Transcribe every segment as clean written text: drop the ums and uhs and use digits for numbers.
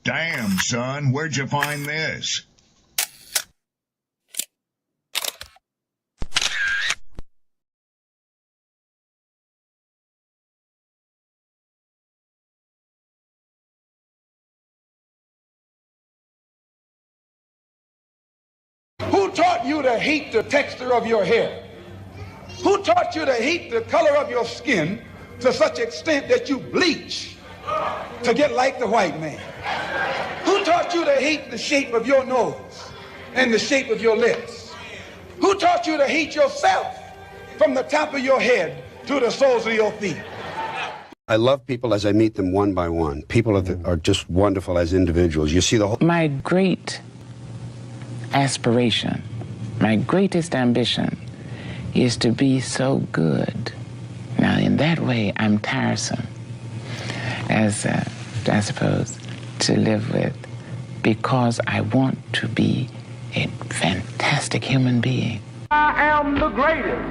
Damn, son, where'd you find this? Who taught you to hate the texture of your hair? Who taught you to hate the color of your skin to such extent that you bleach to get like the white man? Who taught you to hate the shape of your nose and the shape of your lips? Who taught you to hate yourself from the top of your head to the soles of your feet? I love people as I meet them one by one. People are just wonderful as individuals. You see the whole... My great aspiration, my greatest ambition is to be so good. Now, in that way, I'm tiresome, as I suppose, to live with, because I want to be a fantastic human being. I am the greatest.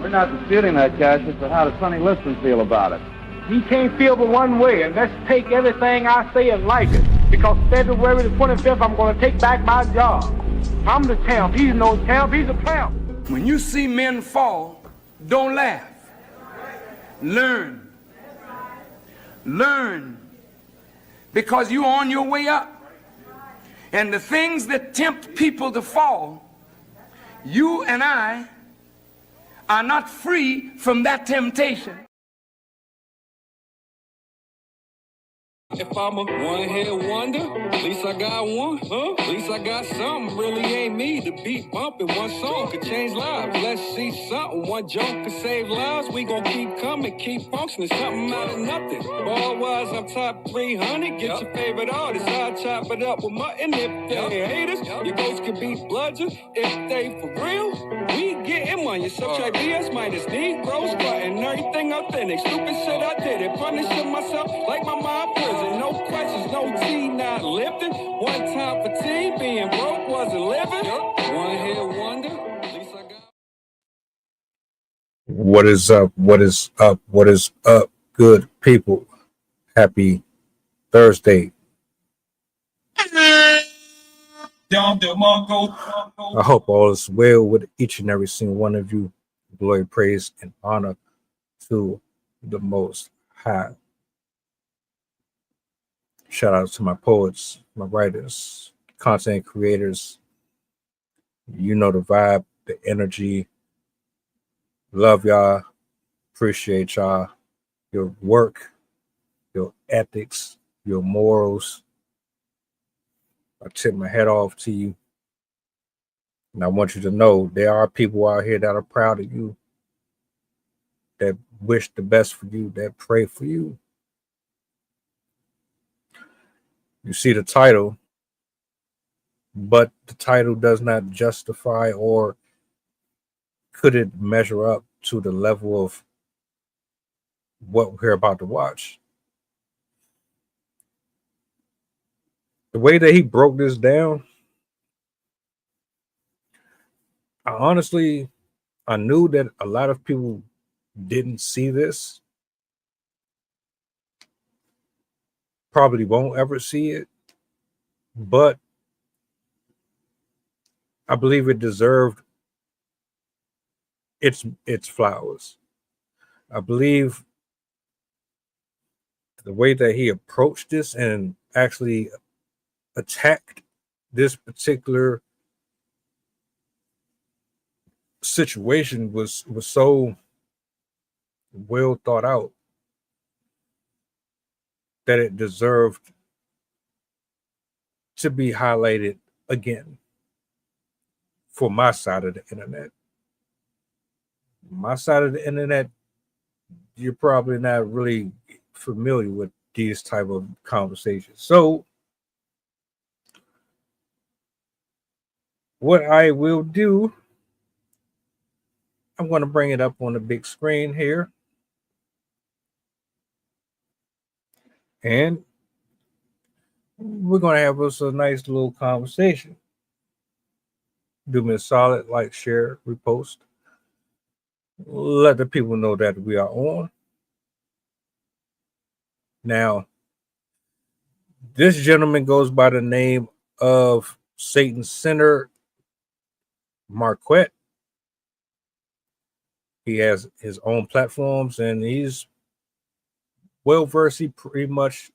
We're not disputing that, Cash. It's how does Sonny Liston feel about it? He can't feel but one way, and let's take everything I say and like it. Because February the 25th, I'm going to take back my job. I'm the champ. He's no champ. He's a tramp. When you see men fall, don't laugh. Learn. Learn. Because you're on your way up. And the things that tempt people to fall, you and I are not free from that temptation. If I'm a one-hit wonder, at least I got one, huh? At least I got something, really ain't me. The beat bumping, one song could change lives. Let's see something, one joke could save lives. We gon' keep coming, keep functioning, something out of nothing. Ball-wise, I'm top 300, get your favorite artist. I'll chop it up with mutton. If they haters, your ghost could be bludgeon. If they for real, we getting money. Subtract BS minus Negroes, cutting everything authentic. Stupid shit I did it, punishing myself like my mom prison. No questions, no tea, not lifting. One time for tea, being broke wasn't living. One hit wonder. At least I got. What is up? What is up? What is up, good people? Happy Thursday. I hope all is well with each and every single one of you. Glory, praise, and honor to the Most High. Shout out to my poets, my writers, content creators. You know the vibe, the energy. Love y'all. Appreciate y'all. Your work, your ethics, your morals. I tip my head off to you. And I want you to know there are people out here that are proud of you, that wish the best for you, that pray for you. You see the title, but the title does not justify or could it measure up to the level of what we're about to watch. The way that he broke this down, I knew that a lot of people didn't see this. Probably won't ever see it, but I believe it deserved its flowers. I believe the way that he approached this and actually attacked this particular situation was so well thought out that it deserved to be highlighted again for my side of the internet. My side of the internet, you're probably not really familiar with these type of conversations. So what I will do, I'm going to bring it up on the big screen here. And we're going to have us a nice little conversation. Do me a solid, like, share, repost. Let the people know that we are on. Now, This gentleman goes by the name of Satan Center Marquette. He has his own platforms and he's well versed. He pretty much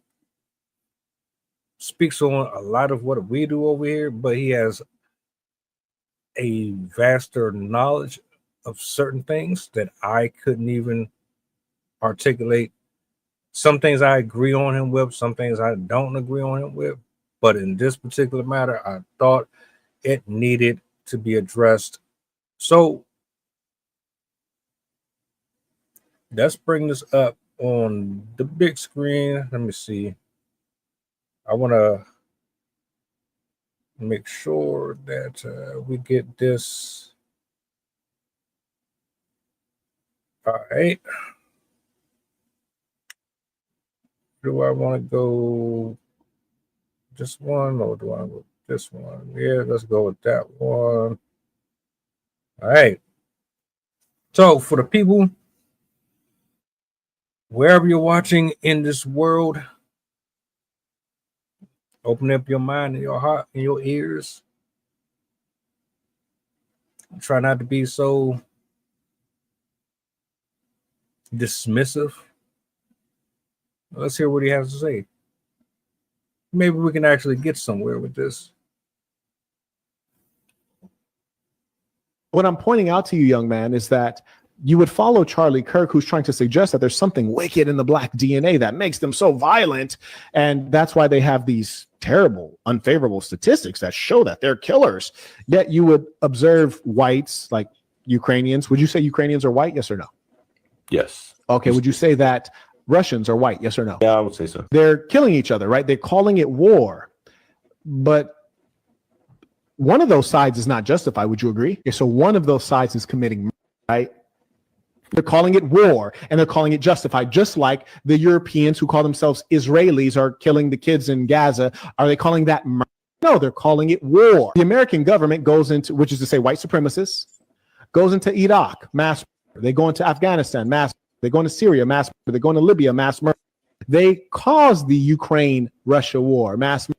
speaks on a lot of what we do over here, but he has a vaster knowledge of certain things that I couldn't even articulate. Some things I agree on him with, some things I don't agree on him with. But in this particular matter, I thought it needed to be addressed. So let's bring this up on the big screen. Let me see. I want to make sure that we get this. All right. Do I want to go just one or do I go this one? Yeah, let's go with that one. All right. So for the people, wherever you're watching in this world, open up your mind and your heart and your ears. Try not to be so dismissive. Let's hear what he has to say. Maybe we can actually get somewhere with this. What I'm pointing out to you, young man, is that you would follow Charlie Kirk, who's trying to suggest that there's something wicked in the black DNA that makes them so violent. And that's why they have these terrible, unfavorable statistics that show that they're killers. Yet you would observe whites like Ukrainians. Would you say Ukrainians are white? Yes or no? Yes. Okay. Would you say that Russians are white? Yes or no? Yeah, I would say so. They're killing each other, right? They're calling it war. But one of those sides is not justified. Would you agree? Okay, so one of those sides is committing murder, right? They're calling it war and they're calling it justified, just like the Europeans who call themselves Israelis are killing the kids in Gaza. Are they calling that murder? No, they're calling it war. The American government goes into, which is to say white supremacists, goes into Iraq, mass murder. They go into Afghanistan, mass murder. They go into Syria, mass murder. They go into Libya, mass murder. They caused the Ukraine-Russia war, mass murder.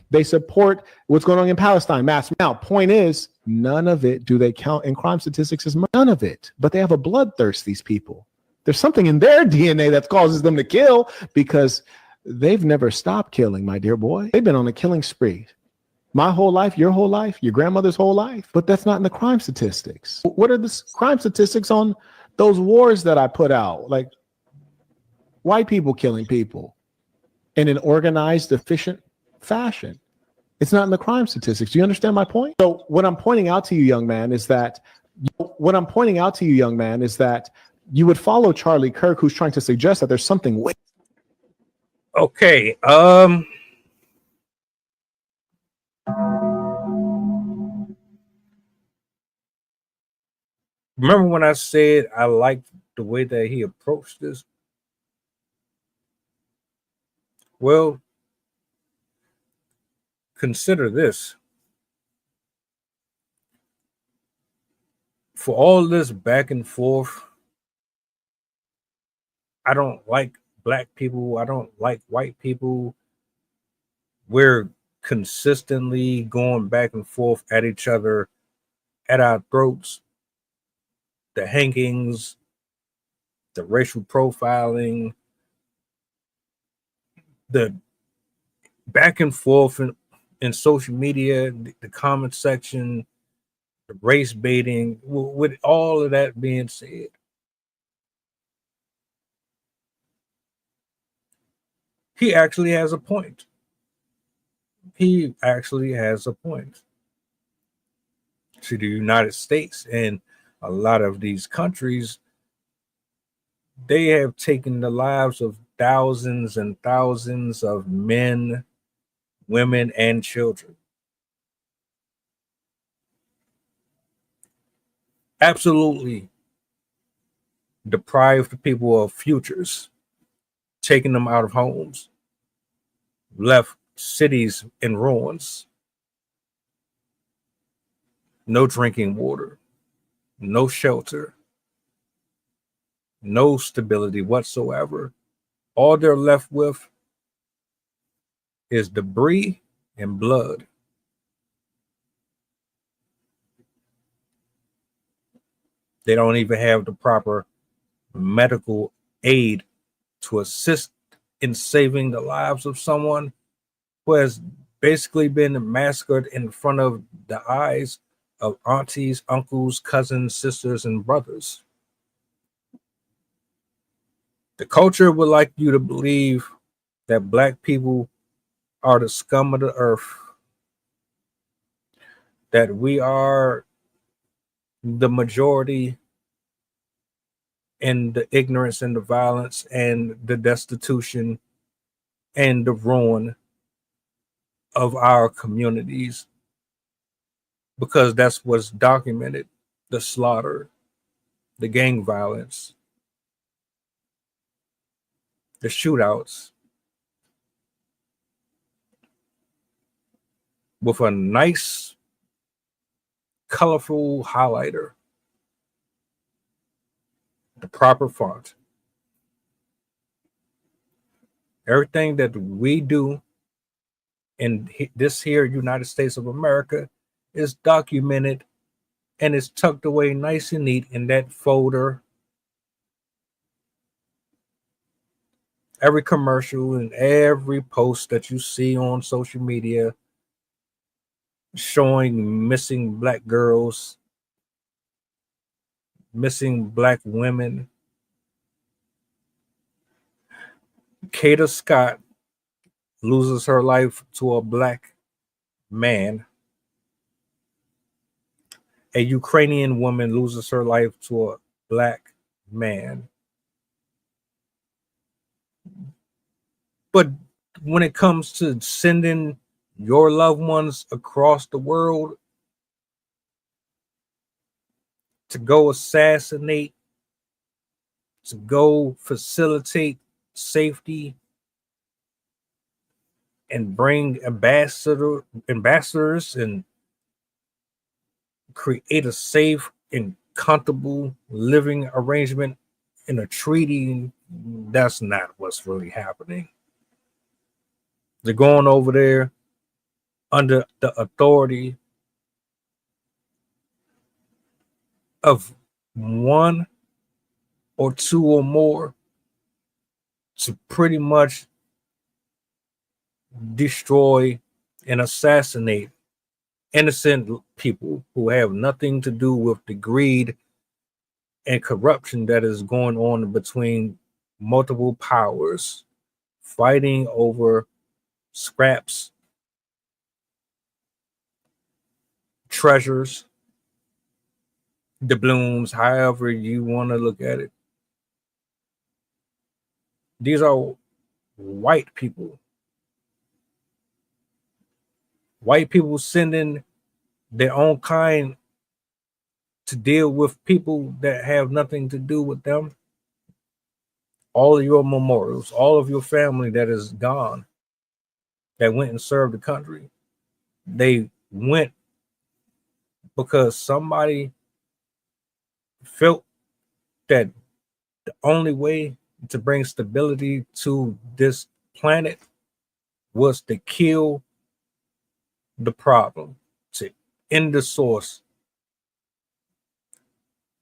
They support what's going on in Palestine, mass. Now, point is, none of it do they count in crime statistics as none of it. But they have a bloodthirst, these people. There's something in their DNA that causes them to kill because they've never stopped killing, my dear boy. They've been on a killing spree. My whole life, your whole life, your grandmother's whole life. But that's not in the crime statistics. What are the crime statistics on those wars that I put out? Like white people killing people in an organized, efficient fashion. It's not in the crime statistics. Do you understand my point? So what I'm pointing out to you, young man, is that you would follow Charlie Kirk, who's trying to suggest that there's something wicked. Okay. Remember when I said I liked the way that he approached this? Well, consider this. For all this back and forth, I don't like black people. I don't like white people. We're consistently going back and forth at each other, at our throats. The hangings, the racial profiling, the back and forth in social media, the comment section, the race baiting. With all of that being said, he actually has a point. He actually has a point. To the United States and a lot of these countries, they have taken the lives of thousands and thousands of men, women, and children. Absolutely deprived the people of futures, taking them out of homes, left cities in ruins, no drinking water, no shelter, no stability whatsoever. All they're left with is debris and blood. They don't even have the proper medical aid to assist in saving the lives of someone who has basically been massacred in front of the eyes of aunties, uncles, cousins, sisters, and brothers. The culture would like you to believe that Black people are the scum of the earth, that we are the majority in the ignorance and the violence and the destitution and the ruin of our communities, because that's what's documented: the slaughter, the gang violence, the shootouts. With a nice, colorful highlighter, the proper font. Everything that we do in this here United States of America is documented and is tucked away nice and neat in that folder. Every commercial and every post that you see on social media showing missing Black girls, missing Black women. Kata Scott loses her life to a Black man. A Ukrainian woman loses her life to a Black man. But when it comes to sending your loved ones across the world to go assassinate, to go facilitate safety, and bring ambassadors and create a safe and comfortable living arrangement in a treaty, that's not what's really happening. They're going over there under the authority of one or two or more to pretty much destroy and assassinate innocent people who have nothing to do with the greed and corruption that is going on between multiple powers fighting over scraps, treasures, doubloons, however you want to look at it. These are white people. White people sending their own kind to deal with people that have nothing to do with them. All of your memorials, all of your family that is gone, that went and served the country, they went because somebody felt that the only way to bring stability to this planet was to kill the problem, to end the source.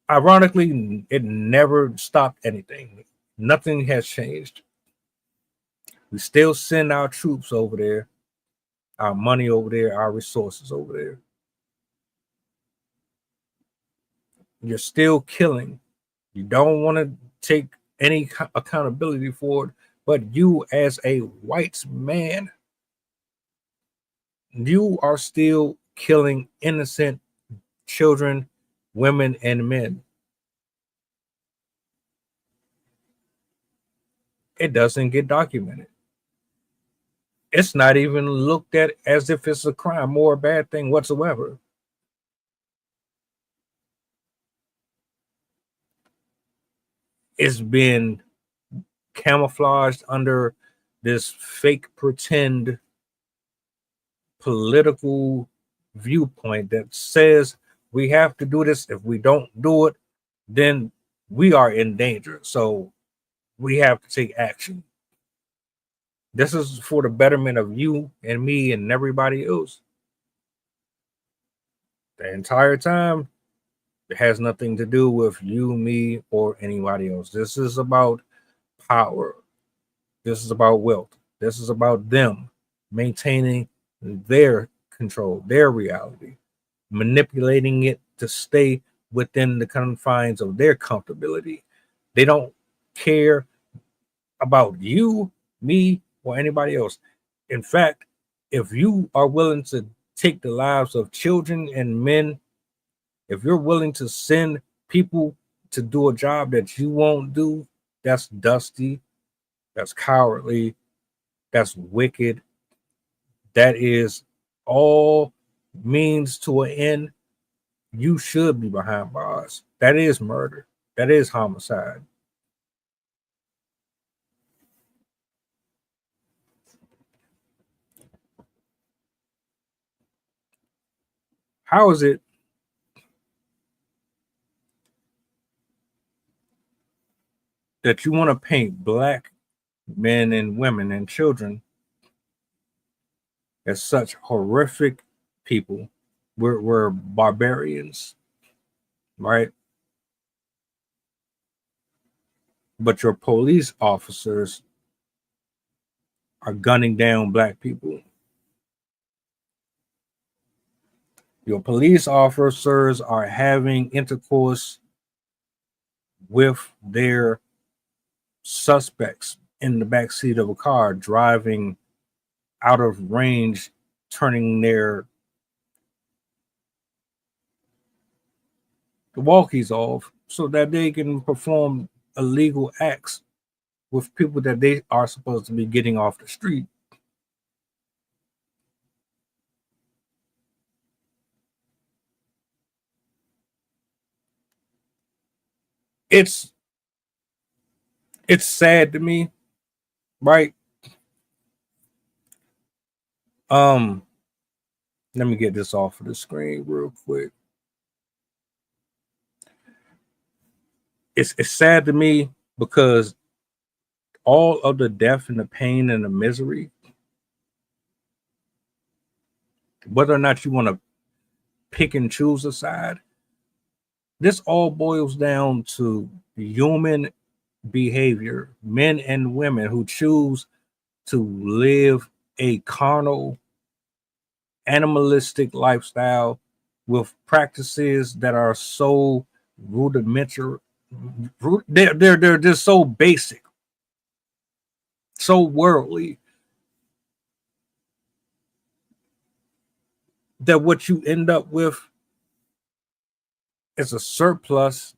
Ironically, it never stopped anything. Nothing has changed. We still send our troops over there, our money over there, our resources over there. You're still killing. You don't want to take any accountability for it, but you as a white man, you are still killing innocent children, women, and men. It doesn't get documented. It's not even looked at as if it's a crime or a bad thing whatsoever. It's been camouflaged under this fake pretend political viewpoint that says we have to do this. If we don't do it, then we are in danger. So we have to take action. This is for the betterment of you and me and everybody else. The entire time, it has nothing to do with you, me, or anybody else. This is about power. This is about wealth. This is about them maintaining their control, their reality, manipulating it to stay within the confines of their comfortability. They don't care about you, me, or anybody else. In fact, if you are willing to take the lives of children and men, if you're willing to send people to do a job that you won't do, that's dusty, that's cowardly, that's wicked. That is all means to an end. You should be behind bars. That is murder. That is homicide. How is it that you want to paint black men and women and children as such horrific people? We're barbarians, right? But your police officers are gunning down black people. Your police officers are having intercourse with their suspects in the backseat of a car, driving out of range, turning their walkies off so that they can perform illegal acts with people that they are supposed to be getting off the street. It's sad to me, right? Let me get this off of the screen real quick. It's sad to me because all of the death and the pain and the misery, whether or not you want to pick and choose a side, this all boils down to human behavior, men and women who choose to live a carnal, animalistic lifestyle with practices that are so rudimentary. They're just so basic, so worldly, that what you end up with is a surplus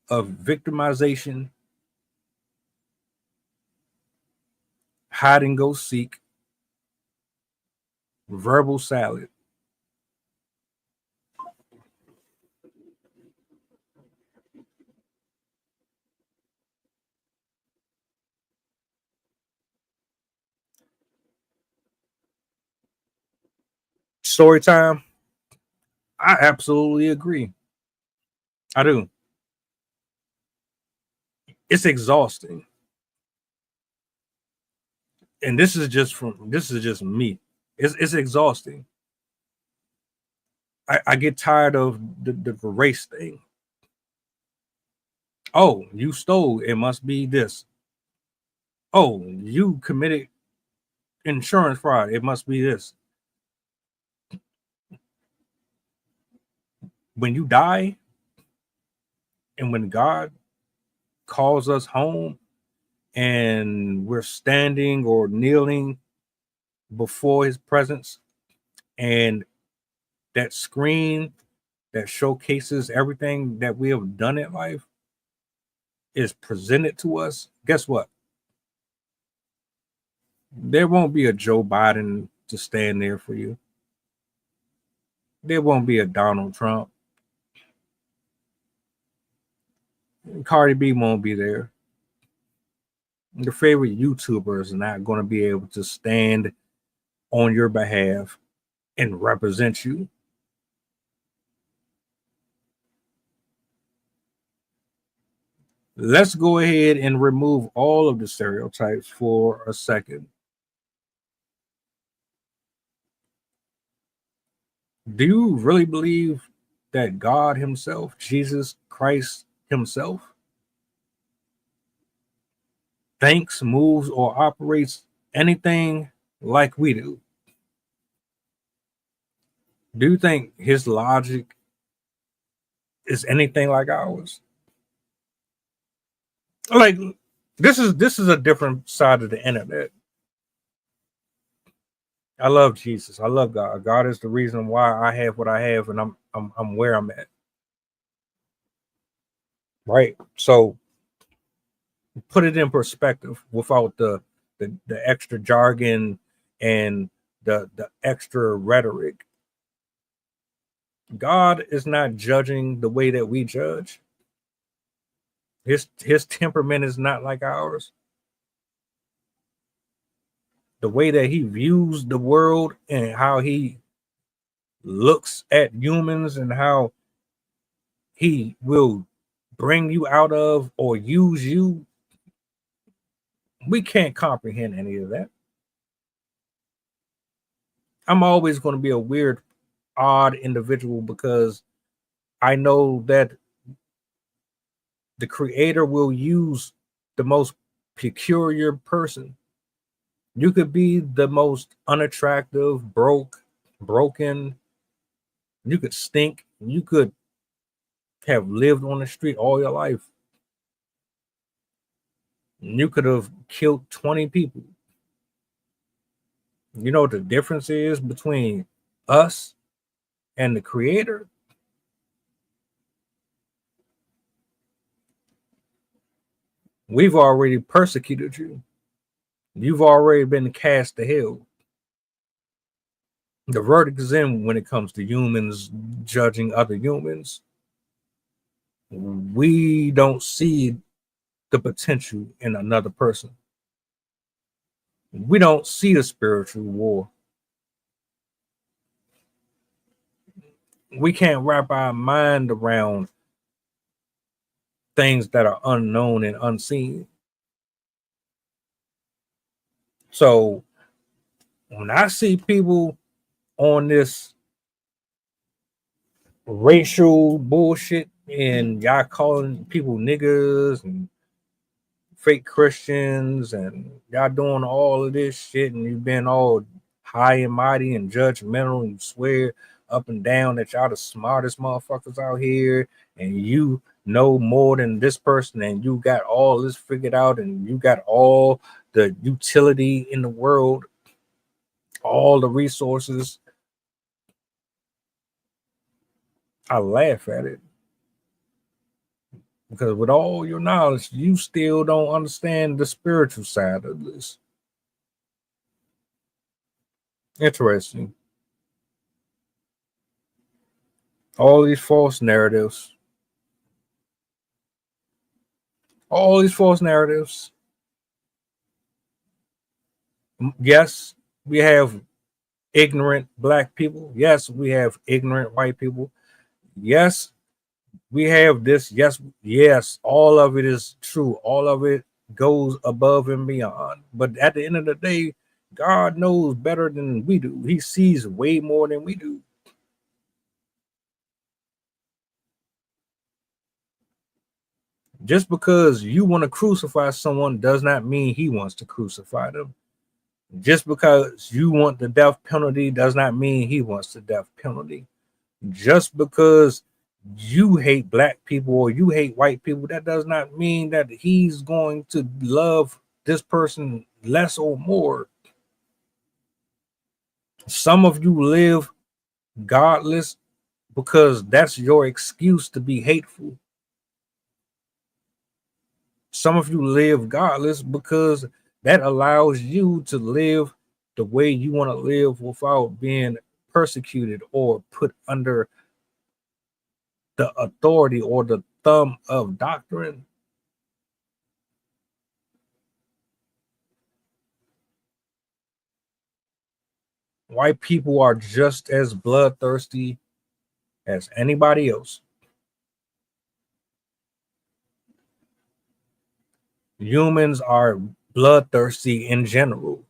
of victimization, hide and go seek, verbal salad. Story time. I absolutely agree. I do. It's exhausting. And this is just me. It's exhausting. I get tired of the race thing. Oh, you stole, it must be this. Oh, you committed insurance fraud, it must be this. When you die and when God calls us home and we're standing or kneeling before his presence, and that screen that showcases everything that we have done in life is presented to us, guess what? There won't be a Joe Biden to stand there for you. There won't be a Donald Trump. Cardi B won't be there. Your favorite YouTubers are not going to be able to stand on your behalf and represent you. Let's go ahead and remove all of the stereotypes for a second. Do you really believe that God himself, Jesus Christ himself, thinks, moves, or operates anything like we do? Do you think his logic is anything like ours? Like, this is a different side of the internet. I love Jesus. I love God. God is the reason why I have what I have, and I'm where I'm at. Right. So put it in perspective without the extra jargon and the extra rhetoric. God is not judging the way that we judge. His temperament is not like ours. The way that he views the world and how he looks at humans and how he will bring you out of or use you, we can't comprehend any of that. I'm always going to be a weird, odd individual because I know that the creator will use the most peculiar person. You could be the most unattractive, broken. You could stink. You could have lived on the street all your life. You could have killed 20 people. You know what the difference is between us and the creator? We've already persecuted you. You've already been cast to hell. The verdict is in when it comes to humans judging other humans. We don't see the potential in another person. We don't see a spiritual war. We can't wrap our mind around things that are unknown and unseen. So when I see people on this racial bullshit and y'all calling people niggas and fake Christians and y'all doing all of this shit and you've been all high and mighty and judgmental and you swear up and down that y'all the smartest motherfuckers out here and you know more than this person and you got all this figured out and you got all the utility in the world, all the resources. I laugh at it because with all your knowledge, you still don't understand the spiritual side of this. Interesting. All these false narratives. Yes, we have ignorant black people. Yes, we have ignorant white people. Yes, we have this. Yes, all of it is true. All of it goes above and beyond. But at the end of the day, God knows better than we do. He sees way more than we do. Just because you want to crucify someone does not mean he wants to crucify them. Just because you want the death penalty does not mean he wants the death penalty. Just because you hate black people or you hate white people, that does not mean that he's going to love this person less or more. Some of you live godless because that's your excuse to be hateful. Some of you live godless because that allows you to live the way you want to live without being persecuted or put under the authority or the thumb of doctrine. White people are just as bloodthirsty as anybody else. Humans are bloodthirsty in general.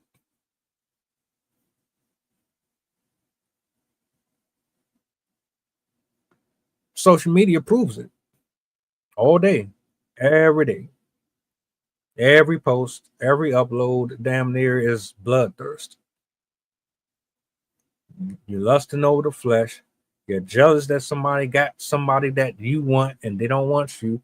Social media proves it all day, every day. Every post, every upload, damn near is bloodthirst. You're lusting over the flesh. You're jealous that somebody got somebody that you want and they don't want you.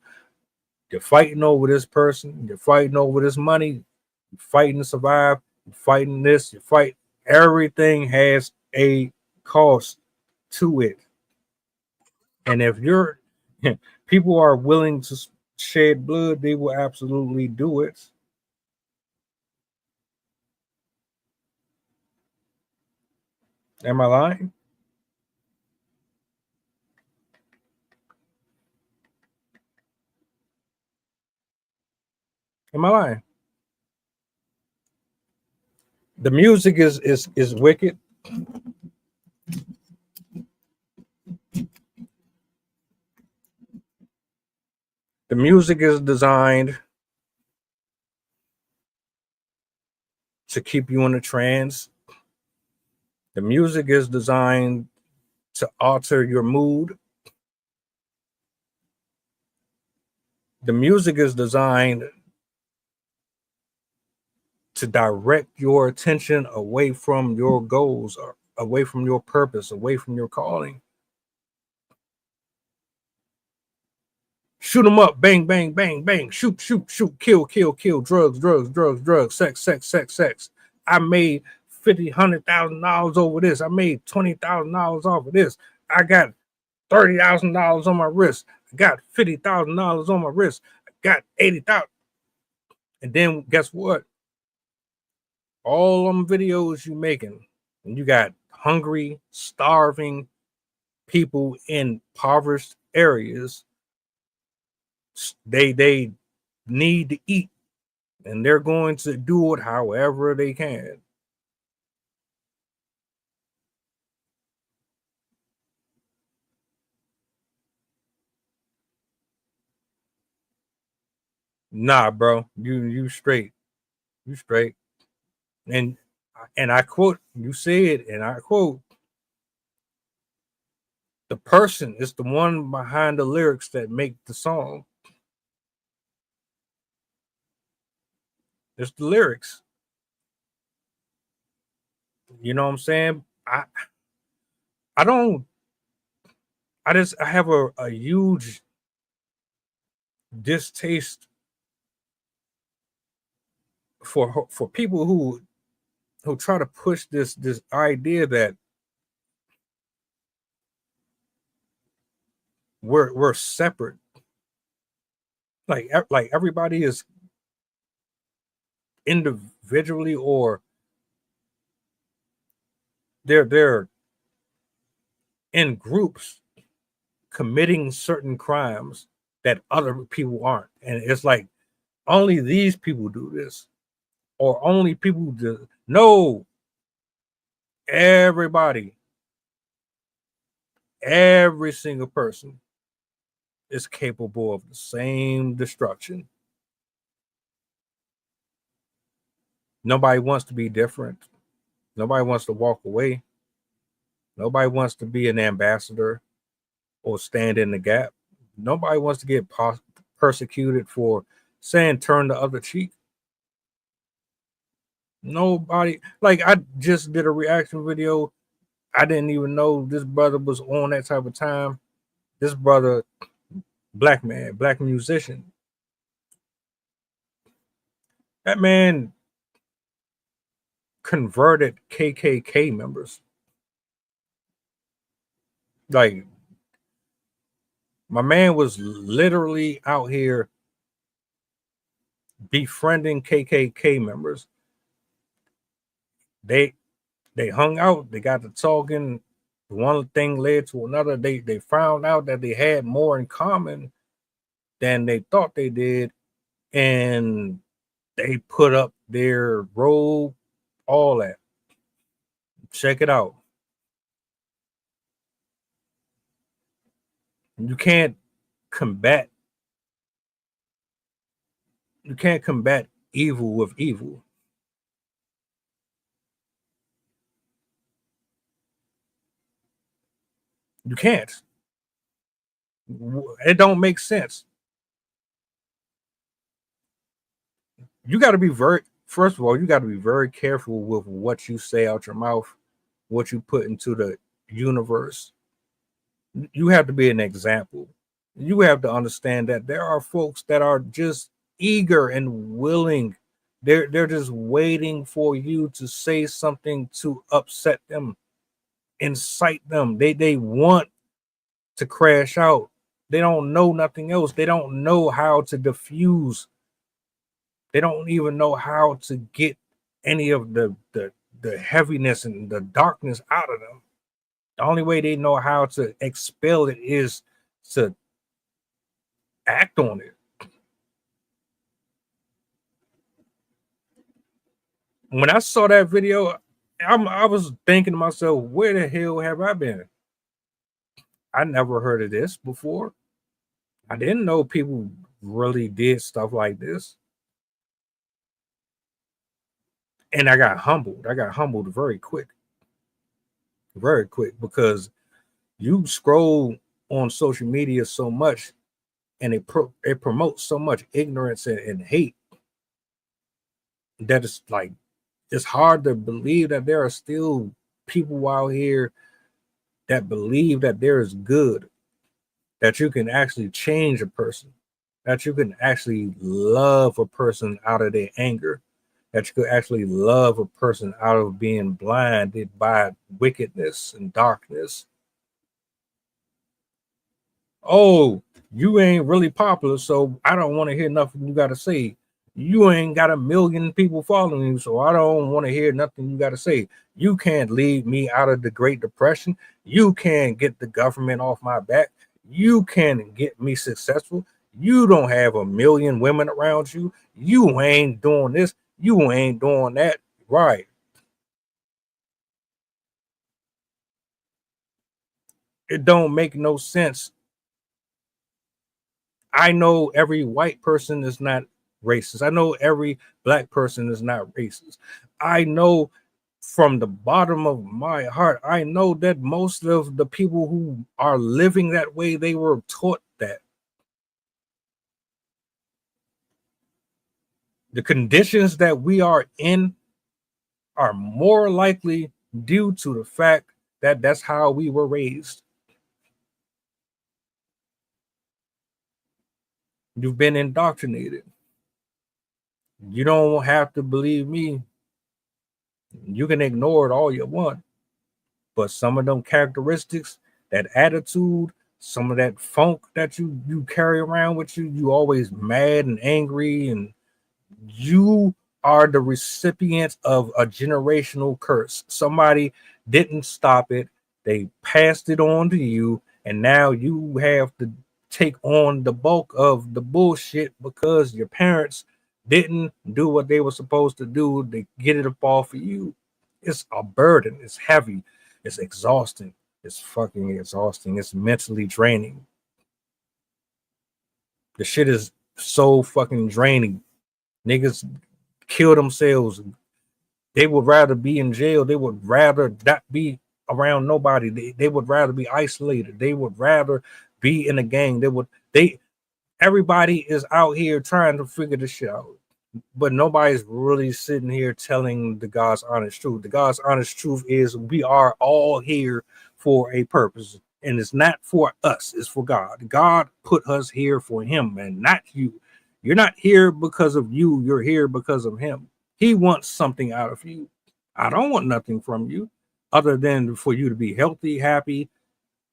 You're fighting over this person. You're fighting over this money. You're fighting to survive. You're fighting this. You fight. Everything has a cost to it. And if you're people are willing to shed blood, they will absolutely do it. Am I lying? Am I lying? The music is wicked. The music is designed to keep you in a trance. The music is designed to alter your mood. The music is designed to direct your attention away from your goals, or away from your purpose, away from your calling. Shoot them up, bang, bang, bang, bang, shoot, shoot, shoot, kill, kill, kill, drugs, drugs, drugs, drugs, sex, sex, sex, sex. I made $100,000 over this. I made $20,000 off of this. I got $30,000 on my wrist. I got $50,000 on my wrist. I got 80,000. And then guess what? All them videos you making, and you got hungry, starving people in impoverished areas. They need to eat, and they're going to do it however they can. Nah, bro, you straight, you straight. And I quote, you said, and I quote, the person is the one behind the lyrics that make the song. It's the lyrics. You know what I'm saying? I have a huge distaste for people who try to push this idea that we're separate. Like everybody is individually, or they're in groups committing certain crimes that other people aren't. And it's like only these people do this, or only people do. No, everybody, every single person is capable of the same destruction. Nobody wants to be different. Nobody wants to walk away. Nobody wants to be an ambassador or stand in the gap. Nobody wants to get persecuted for saying turn the other cheek. Nobody. Like, I just did a reaction video. I didn't even know this brother was on that type of time. This brother, black man, black musician. That man converted KKK members. Like, my man was literally out here befriending KKK members. They hung out. They got to talking. One thing led to another. They found out that they had more in common than they thought they did, and they put up their robe, all that. Check it out. You can't combat You can't combat evil with evil. You can't. It don't make sense. You got to be first of all, you got to be very careful with what you say out your mouth, what you put into the universe. You have to be an example. You have to understand that there are folks that are just eager and willing. They're just waiting for you to say something to upset them, incite them. They want to crash out. They don't know nothing else. They don't know how to diffuse. They don't even know how to get any of the heaviness and the darkness out of them. The only way they know how to expel it is to act on it. When I saw that video, I was thinking to myself, where the hell have I been? I never heard of this before. I didn't know people really did stuff like this. And I got humbled. I got humbled very quick, because you scroll on social media so much, and it promotes so much ignorance and hate that it's like, it's hard to believe that there are still people out here that believe that there is good, that you can actually change a person, that you can actually love a person out of their anger, that you could actually love a person out of being blinded by wickedness and darkness. Oh, you ain't really popular, so I don't want to hear nothing you got to say. You ain't got 1 million people following you, so I don't want to hear nothing you got to say. You can't lead me out of the Great Depression. You can't get the government off my back. You can't get me successful. You don't have 1 million women around you. You ain't doing this. You ain't doing that. Right. It don't make no sense. I know every white person is not racist. I know every black person is not racist. I know from the bottom of my heart, I know that most of the people who are living that way, they were taught that. The conditions that we are in are more likely due to the fact that that's how we were raised. You've been indoctrinated. You don't have to believe me. You can ignore it all you want. But some of them characteristics, that attitude, some of that funk that you carry around with you, you always mad and angry, and you are the recipient of a generational curse. Somebody didn't stop it. They passed it on to you, and now you have to take on the bulk of the bullshit because your parents didn't do what they were supposed to do to get it up off of you. It's a burden. It's heavy. It's exhausting. It's fucking exhausting. It's mentally draining. The shit is so fucking draining. Niggas kill themselves. They would rather be in jail. They would rather not be around nobody. They would rather be isolated. They would rather be in a gang. Everybody is out here trying to figure this shit out, but nobody's really sitting here telling the God's honest truth. The God's honest truth is we are all here for a purpose, and it's not for us, it's for God. God put us here for him and not you. You're not here because of you, you're here because of him. He wants something out of you. I don't want nothing from you other than for you to be healthy, happy,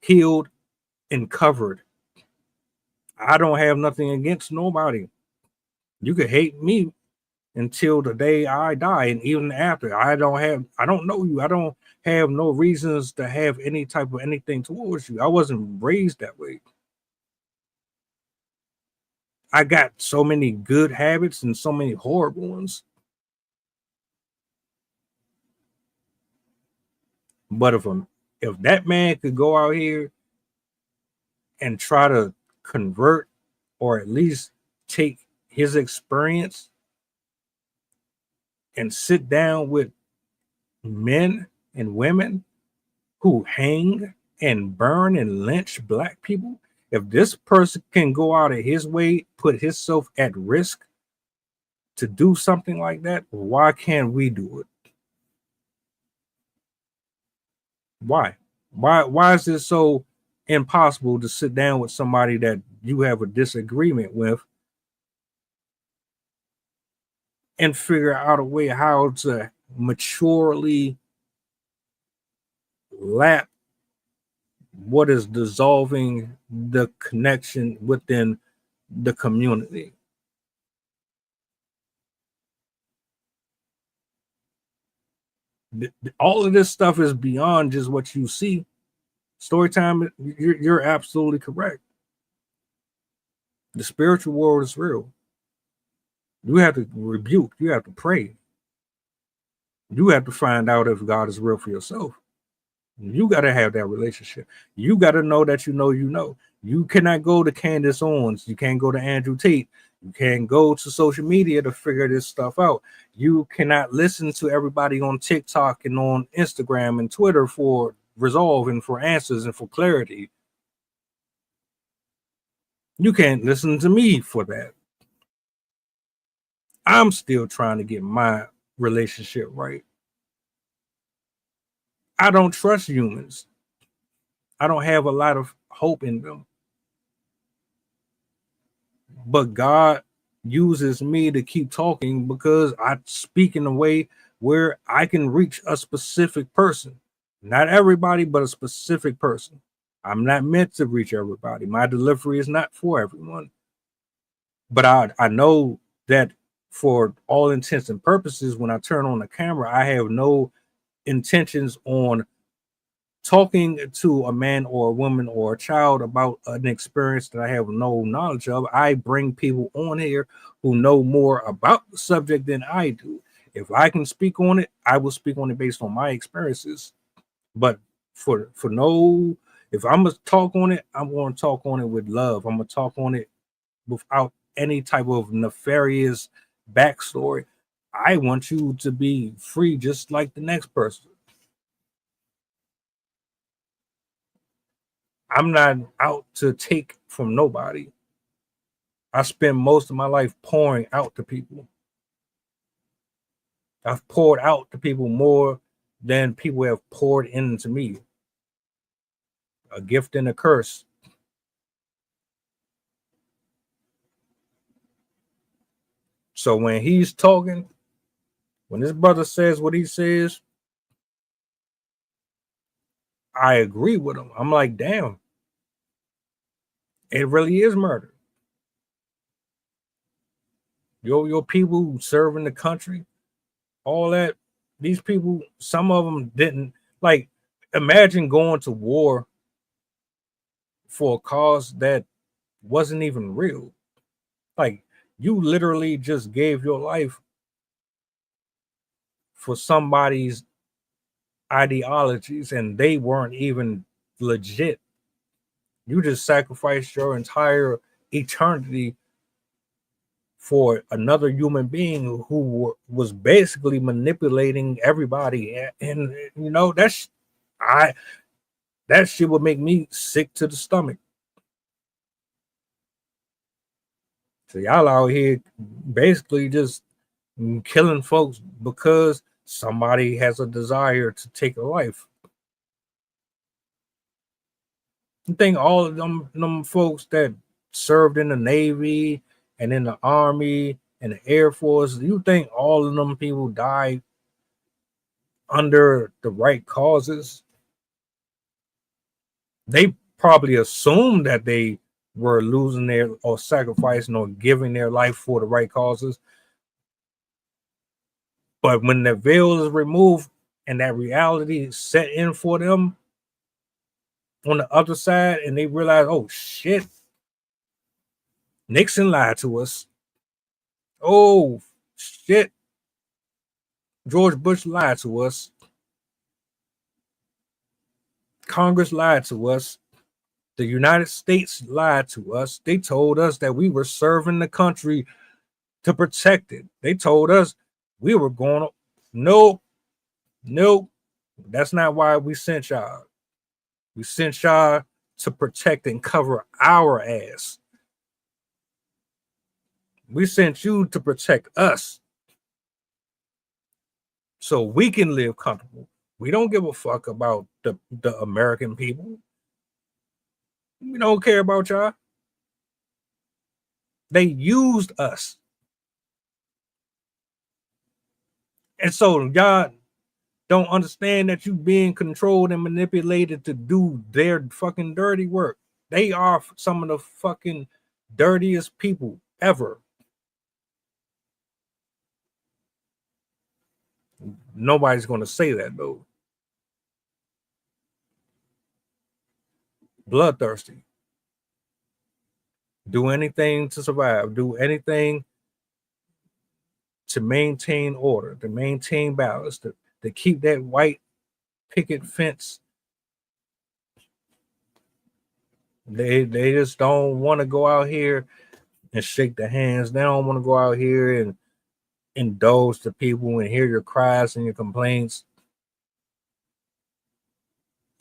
healed, and covered. I don't have nothing against nobody. You could hate me until the day I die, and even after. I don't know you. I don't have no reasons to have any type of anything towards you. I wasn't raised that way. I got so many good habits and so many horrible ones. But if that man could go out here and try to convert, or at least take his experience and sit down with men and women who hang and burn and lynch black people, if this person can go out of his way, put himself at risk to do something like that, why can't we do it? Why? Why is it so impossible to sit down with somebody that you have a disagreement with and figure out a way how to maturely lap what is dissolving the connection within the community? All of this stuff is beyond just what you see. Storytime, you're absolutely correct. The spiritual world is real. You have to rebuke, you have to pray. You have to find out if God is real for yourself. You got to have that relationship. You got to know that you know you know. You cannot go to Candace Owens. You can't go to Andrew Tate. You can't go to social media to figure this stuff out. You cannot listen to everybody on TikTok and on Instagram and Twitter for resolve and for answers and for clarity. You can't listen to me for that. I'm still trying to get my relationship right. I don't trust humans. I don't have a lot of hope in them. But God uses me to keep talking because I speak in a way where I can reach a specific person. Not everybody, but a specific person. I'm not meant to reach everybody. My delivery is not for everyone. But I know that for all intents and purposes, when I turn on the camera, I have no intentions on talking to a man or a woman or a child about an experience that I have no knowledge of. I bring people on here who know more about the subject than I do. If I can speak on it, I will speak on it based on my experiences. But if I'm gonna talk on it, I'm going to talk on it with love. I'm gonna talk on it without any type of nefarious backstory. I want you to be free just like the next person. I'm not out to take from nobody. I spend most of my life pouring out to people. I've poured out to people more than people have poured into me. A gift and a curse. So when he's talking, when this brother says what he says, I agree with him. I'm like, damn, it really is murder. Your people who serve in the country, all that, these people, some of them didn't, like, imagine going to war for a cause that wasn't even real. Like, you literally just gave your life for somebody's ideologies and they weren't even legit. You just sacrificed your entire eternity for another human being who was basically manipulating everybody. And you know, that shit would make me sick to the stomach. So y'all out here basically just killing folks because somebody has a desire to take a life. You think all of them folks that served in the Navy and in the Army and the Air Force, you think all of them people died under the right causes? They probably assumed that they were losing their or sacrificing or giving their life for the right causes. But when the veil is removed and that reality is set in for them on the other side, and they realize, oh shit, Nixon lied to us. Oh shit, George Bush lied to us. Congress lied to us. The United States lied to us. They told us that we were serving the country to protect it. They told us we were going to, nope, that's not why we sent y'all. We sent y'all to protect and cover our ass. We sent you to protect us so we can live comfortable. We don't give a fuck about the American people. We don't care about y'all. They used us. And so y'all don't understand that you being controlled and manipulated to do their fucking dirty work. They are some of the fucking dirtiest people ever. Nobody's going to say that though. Bloodthirsty. Do anything to survive. Do anything to maintain order, to maintain balance, to keep that white picket fence. They just don't want to go out here and shake the hands. They don't want to go out here and indulge the people and hear your cries and your complaints.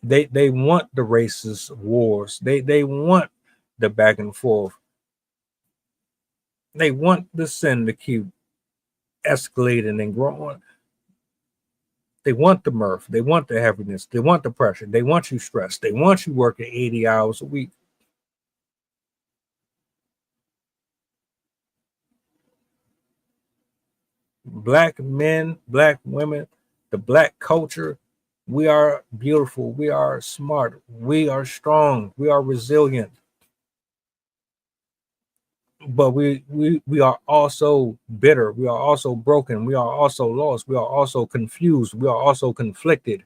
They want the racist wars. They want the back and forth. They want the sin to keep escalating and growing. They want the mirth. They want the heaviness. They want the pressure. They want you stressed. They want you working 80 hours a week. Black men, black women, the black culture, we are beautiful. We are smart. We are strong. We are resilient. But we are also bitter. We are also broken. We are also lost. We are also confused. We are also conflicted.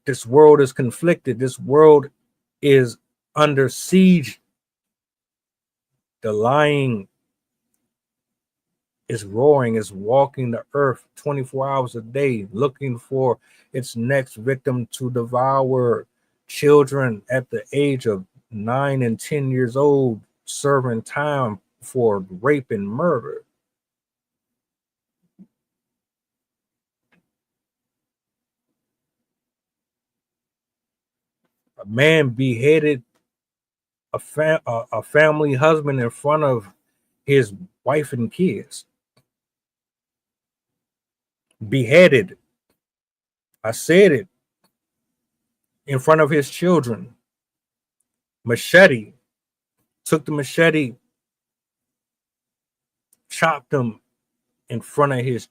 This world is conflicted. This world is under siege. The lying is roaring, is walking the earth 24 hours a day, looking for its next victim to devour. Children at the age of 9 and 10 years old serving time for rape and murder. A man beheaded a family husband in front of his wife and kids. Beheaded. I said it. In front of his children. Machete. Took the machete, chopped him in front of his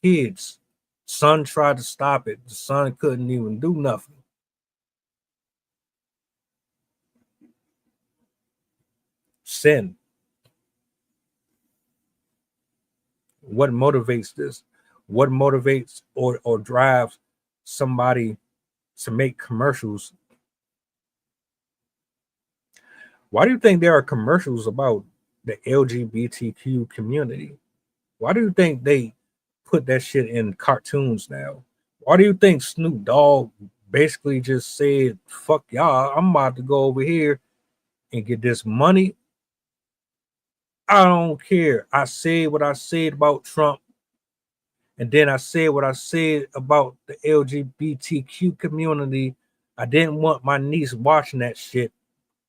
kids. Son tried to stop it. The son couldn't even do nothing. Sin. What motivates this? What motivates or drives somebody to make commercials? Why do you think there are commercials about the LGBTQ community? Why do you think they put that shit in cartoons now? Why do you think Snoop Dogg basically just said, fuck y'all, I'm about to go over here and get this money? I don't care. I said what I said about Trump. And then I said what I said about the LGBTQ community. I didn't want my niece watching that shit.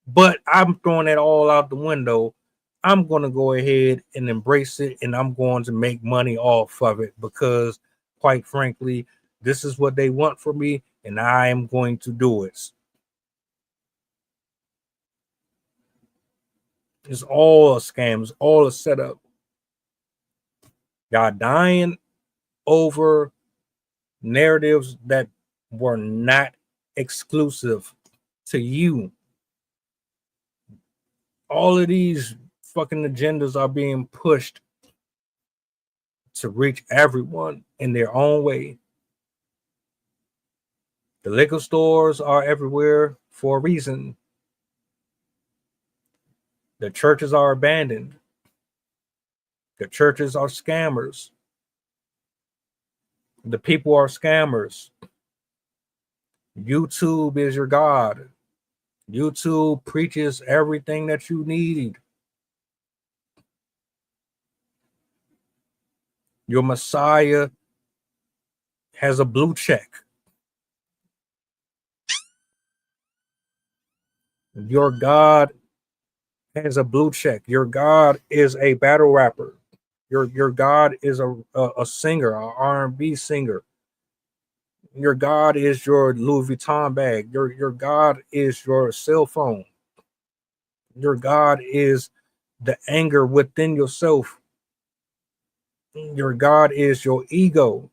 But I'm throwing that all out the window. I'm going to go ahead and embrace it, and I'm going to make money off of it because, quite frankly, this is what they want from me, and I am going to do it. It's all a scam. It's all a setup. Y'all dying over narratives that were not exclusive to you. All of these fucking agendas are being pushed to reach everyone in their own way. The liquor stores are everywhere for a reason. The churches are abandoned. The churches are scammers. The people are scammers. YouTube is your God. YouTube preaches everything that you need. Your Messiah has a blue check. Your God has a blue check. Your God is a battle rapper. Your God is a singer, an R&B singer. Your God is your Louis Vuitton bag. Your God is your cell phone. Your God is the anger within yourself. Your God is your ego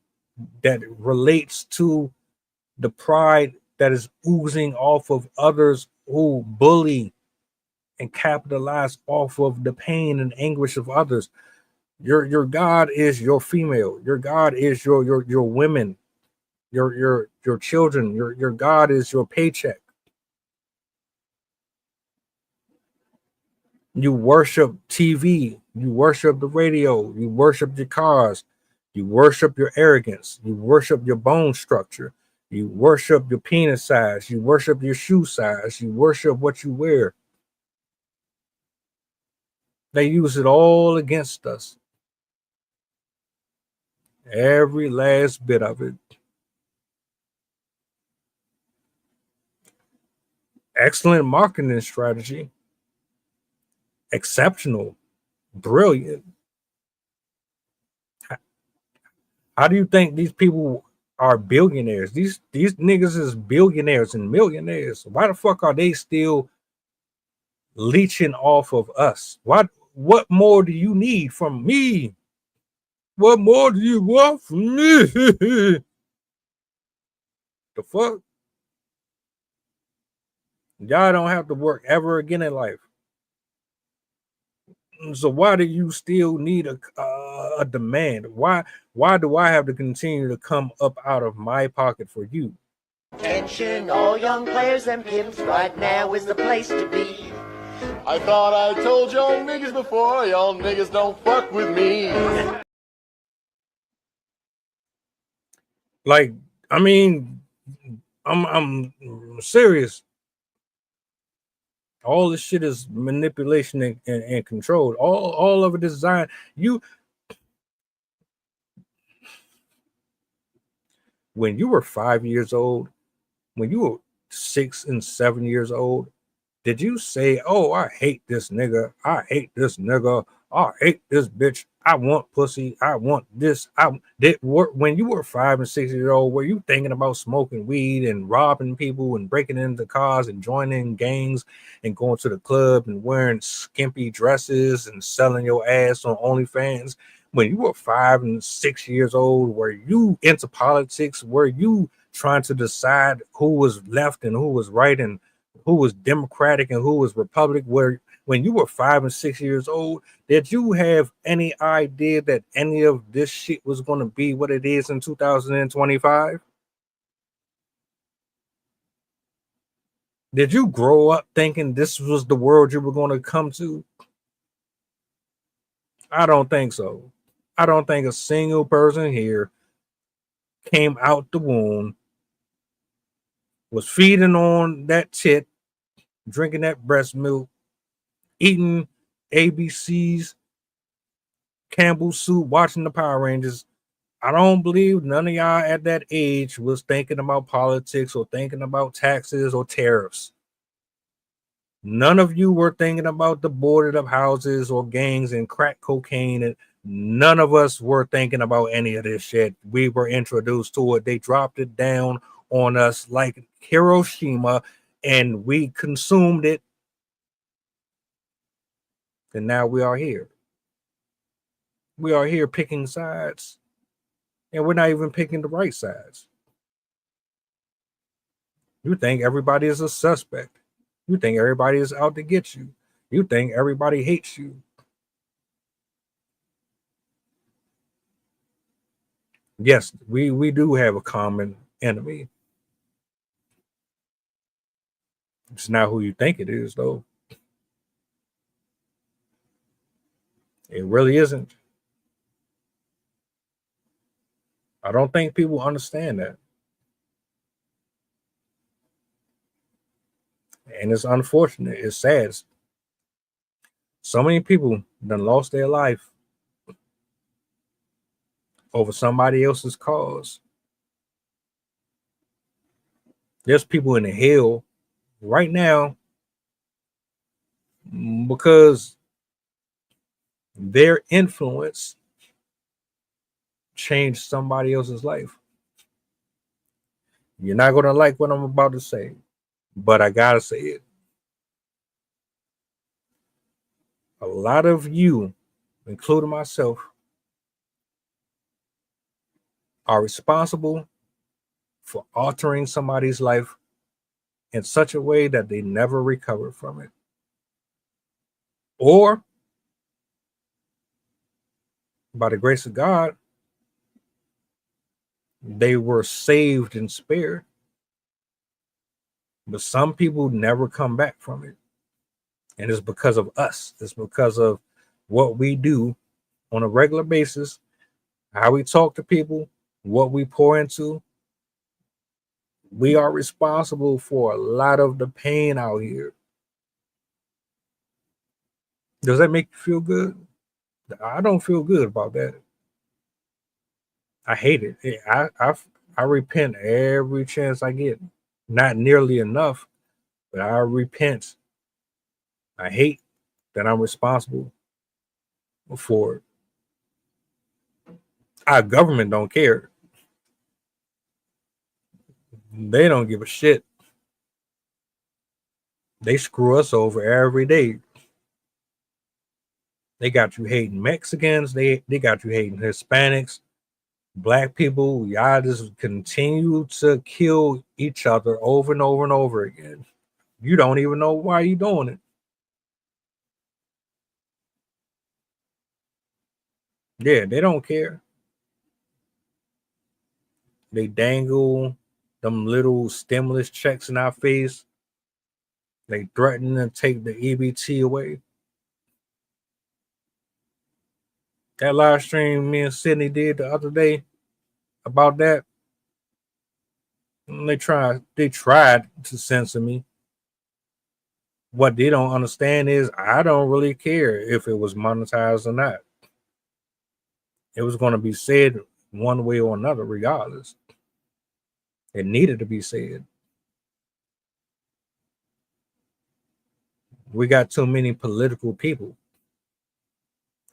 that relates to the pride that is oozing off of others who bully and capitalize off of the pain and anguish of others. Your God is your female. Your God is your women, your children. Your God is your paycheck. You worship TV. You worship the radio. You worship your cars. You worship your arrogance. You worship your bone structure. You worship your penis size. You worship your shoe size. You worship what you wear. They use it all against us. Every last bit of it. Excellent marketing strategy. Exceptional. Brilliant. How do you think these people are billionaires? These niggas is billionaires and millionaires. Why the fuck are they still leeching off of us? What more do you need from me? What more do you want from me? The fuck? Y'all don't have to work ever again in life. So why do you still need a demand? Why do I have to continue to come up out of my pocket for you? Attention, all young players and pimps, right now is the place to be. I thought I told y'all niggas before, y'all niggas don't fuck with me. Like, I mean, I'm serious. All this shit is manipulation and control. All of it is designed. When you were 5 years old, when you were 6 and 7 years old, did you say, "Oh, I hate this nigga. I hate this nigga. I hate this bitch. I want pussy. I want this." When you were 5 and 6 years old, were you thinking about smoking weed and robbing people and breaking into cars and joining gangs and going to the club and wearing skimpy dresses and selling your ass on OnlyFans? When you were 5 and 6 years old, were you into politics? Were you trying to decide who was left and who was right and who was Democratic and who was Republic? When you were 5 and 6 years old, did you have any idea that any of this shit was going to be what it is in 2025? Did you grow up thinking this was the world you were going to come to? I don't think so. I don't think a single person here came out the womb, was feeding on that tit, drinking that breast milk, eating ABC's, Campbell's soup, watching the Power Rangers. I don't believe none of y'all at that age was thinking about politics or thinking about taxes or tariffs. None of you were thinking about the boarded up houses or gangs and crack cocaine. And none of us were thinking about any of this shit. We were introduced to it. They dropped it down on us like Hiroshima and we consumed it. And now we are here. We are here picking sides. And we're not even picking the right sides. You think everybody is a suspect. You think everybody is out to get you. You think everybody hates you. Yes, we do have a common enemy. It's not who you think it is, though. It really isn't. I don't think people understand that. And it's unfortunate. It's sad. So many people done lost their life over somebody else's cause. There's people in the hell right now because their influence changed somebody else's life. You're not going to like what I'm about to say, but I got to say it. A lot of you, including myself, are responsible for altering somebody's life in such a way that they never recover from it. Or, by the grace of God, they were saved and spared. But some people never come back from it. And it's because of us. It's because of what we do on a regular basis, how we talk to people, what we pour into. We are responsible for a lot of the pain out here. Does that make you feel good? I don't feel good about that. I hate it. I repent every chance I get. Not nearly enough, but I repent. I hate that I'm responsible for it. Our government don't care. They don't give a shit. They screw us over every day. They got you hating Mexicans. They got you hating Hispanics, black people. Y'all just continue to kill each other over and over and over again. You don't even know why you're doing it. Yeah, they don't care. They dangle them little stimulus checks in our face. They threaten to take the EBT away. That live stream me and Sydney did the other day about that, they tried to censor me. What they don't understand is I don't really care if it was monetized or not. It was going to be said one way or another regardless. It needed to be said. We got too many political people.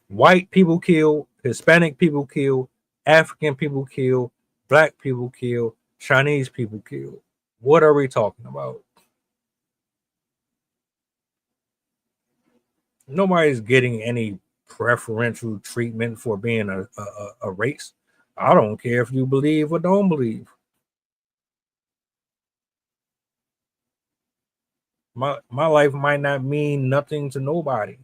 White people kill, Hispanic people kill, African people kill, black people kill, Chinese people kill. What are we talking about? Nobody's getting any preferential treatment for being a race. I don't care if you believe or don't believe. My life might not mean nothing to nobody.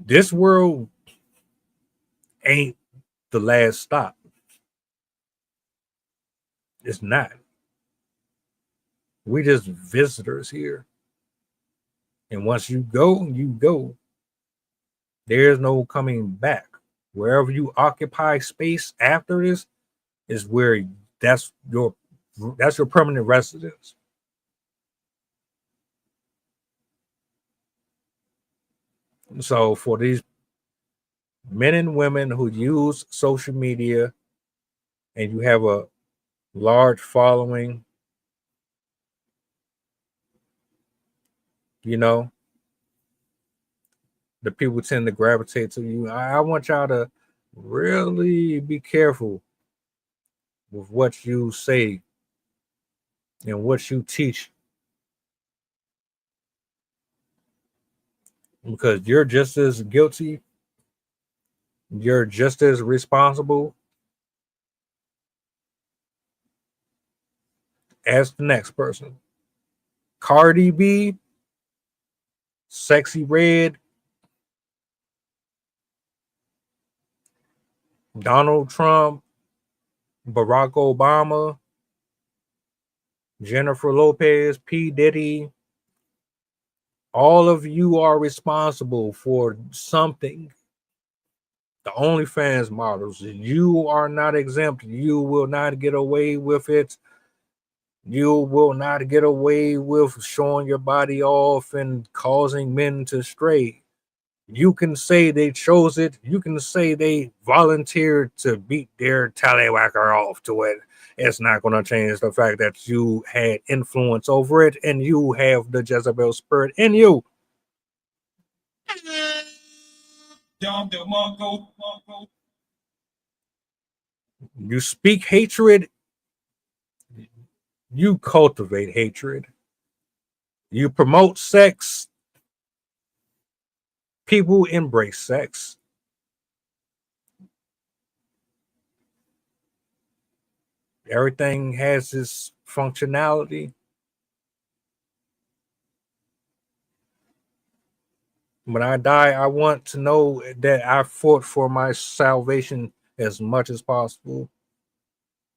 This world ain't the last stop. It's not. We just visitors here. And once you go, you go. There's no coming back. Wherever you occupy space after this is where that's your permanent residence. So for these men and women who use social media and you have a large following, you know, the people tend to gravitate to you. I want y'all to really be careful with what you say and what you teach, because you're just as guilty, you're just as responsible as the next person. Cardi B, Sexy Red, Donald Trump, Barack Obama, Jennifer Lopez, P. Diddy, all of you are responsible for something. The OnlyFans models, you are not exempt. You will not get away with it. You will not get away with showing your body off and causing men to stray. You can say they chose it. You can say they volunteered to beat their tallywhacker off to it. It's not going to change the fact that you had influence over it and you have the Jezebel spirit in you. You speak hatred, you cultivate hatred. You promote sex, people embrace sex. Everything has its functionality. When I die, I want to know that I fought for my salvation as much as possible.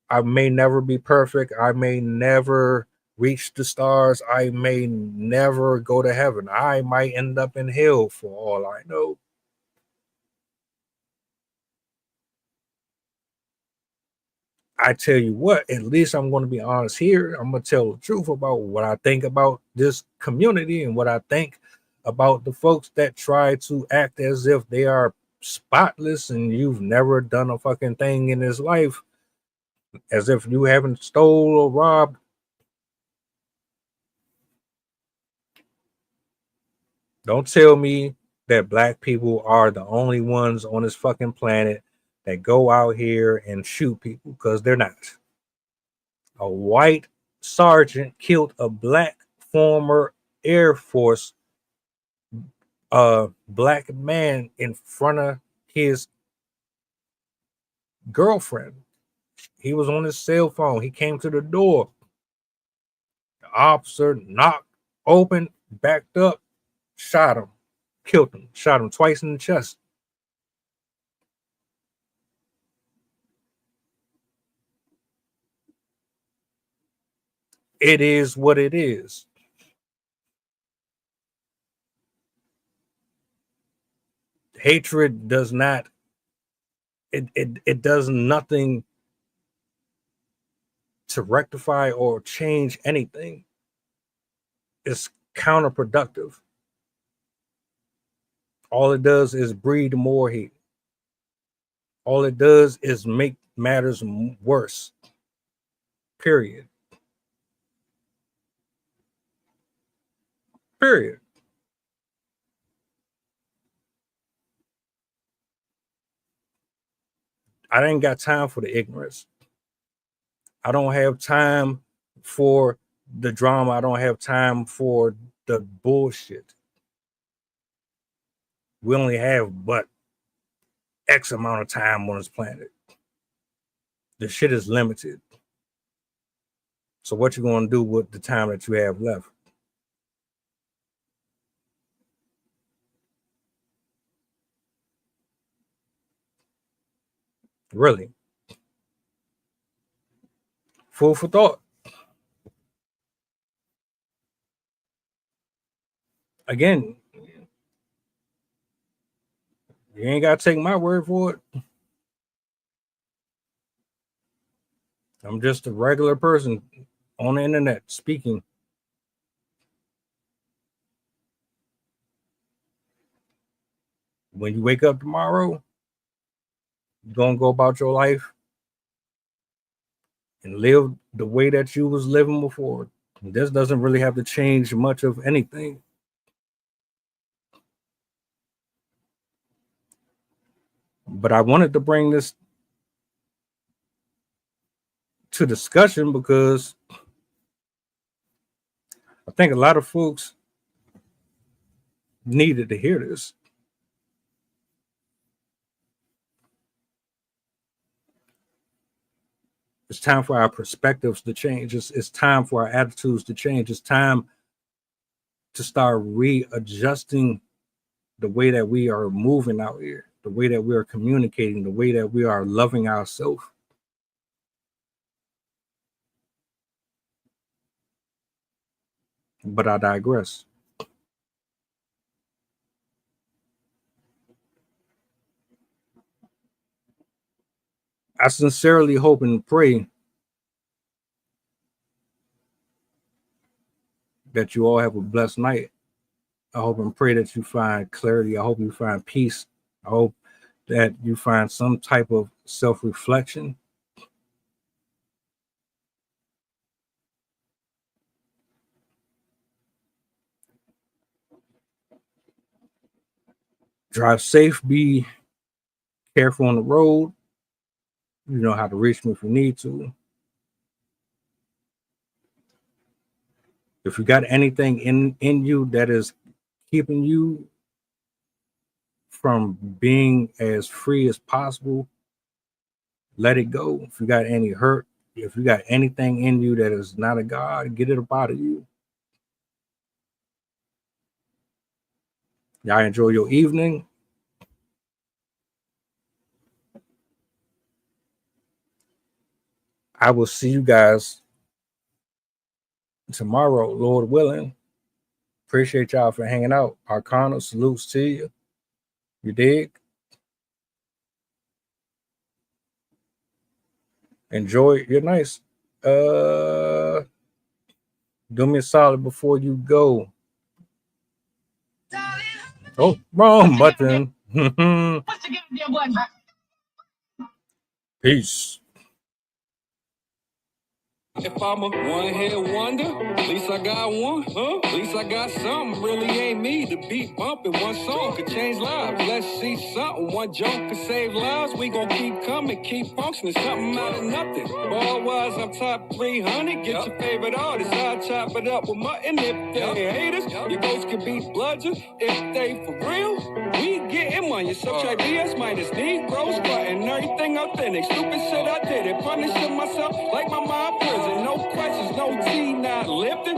I may never be perfect. I may never reach the stars. I may never go to heaven. I might end up in hell for all I know. I tell you what, at least I'm going to be honest here. I'm going to tell the truth about what I think about this community and what I think about the folks that try to act as if they are spotless and you've never done a fucking thing in this life, as if you haven't stole or robbed. Don't tell me that black people are the only ones on this fucking planet that go out here and shoot people, because they're not. A white sergeant killed a black former Air Force black man in front of his girlfriend. He was on his cell phone. He came to the door. The officer knocked open, backed up, shot him, killed him, shot him twice in the chest. It is what it is. Hatred does not, it does nothing to rectify or change anything. It's counterproductive. All it does is breed more hate. All it does is make matters worse. Period. Period. I ain't got time for the ignorance. I don't have time for the drama. I don't have time for the bullshit. We only have but X amount of time on this planet. The shit is limited. So what you gonna do with the time that you have left? Really? Food for thought. Again, you ain't gotta take my word for it. I'm just a regular person on the internet speaking. When you wake up tomorrow, you're gonna go about your life and live the way that you was living before. This doesn't really have to change much of anything. But I wanted to bring this to discussion because I think a lot of folks needed to hear this. It's time for our perspectives to change. It's time for our attitudes to change. It's time to start readjusting the way that we are moving out here, the way that we are communicating, the way that we are loving ourselves. But I digress. I sincerely hope and pray that you all have a blessed night. I hope and pray that you find clarity. I hope you find peace. I hope that you find some type of self-reflection. Drive safe. Be careful on the road. You know how to reach me if you need to. If you got anything in you that is keeping you from being as free as possible, let it go. If you got any hurt, if you got anything in you that is not a God, get it up out of you. Y'all enjoy your evening. I will see you guys tomorrow, Lord willing. Appreciate y'all for hanging out. Arcana, salutes to you. You dig? Enjoy your nights. Do me a solid before you go. Oh, wrong button. Peace. If I'm a one-hit wonder, at least I got one, huh? At least I got something, really ain't me. The beat bumping, one song could change lives. Let's see something, one joke could save lives. We gon' keep coming, keep functioning, something out of nothing. Ball-wise, I'm top 300, get your favorite artist. I'll chop it up with mutton if they haters. Your ghosts can be bludgeon if they for real. We getting money, subtract BS minus Negroes, cutting everything authentic. Stupid shit I did it, punishing myself like my mom prison. No questions, no tea, not lifting.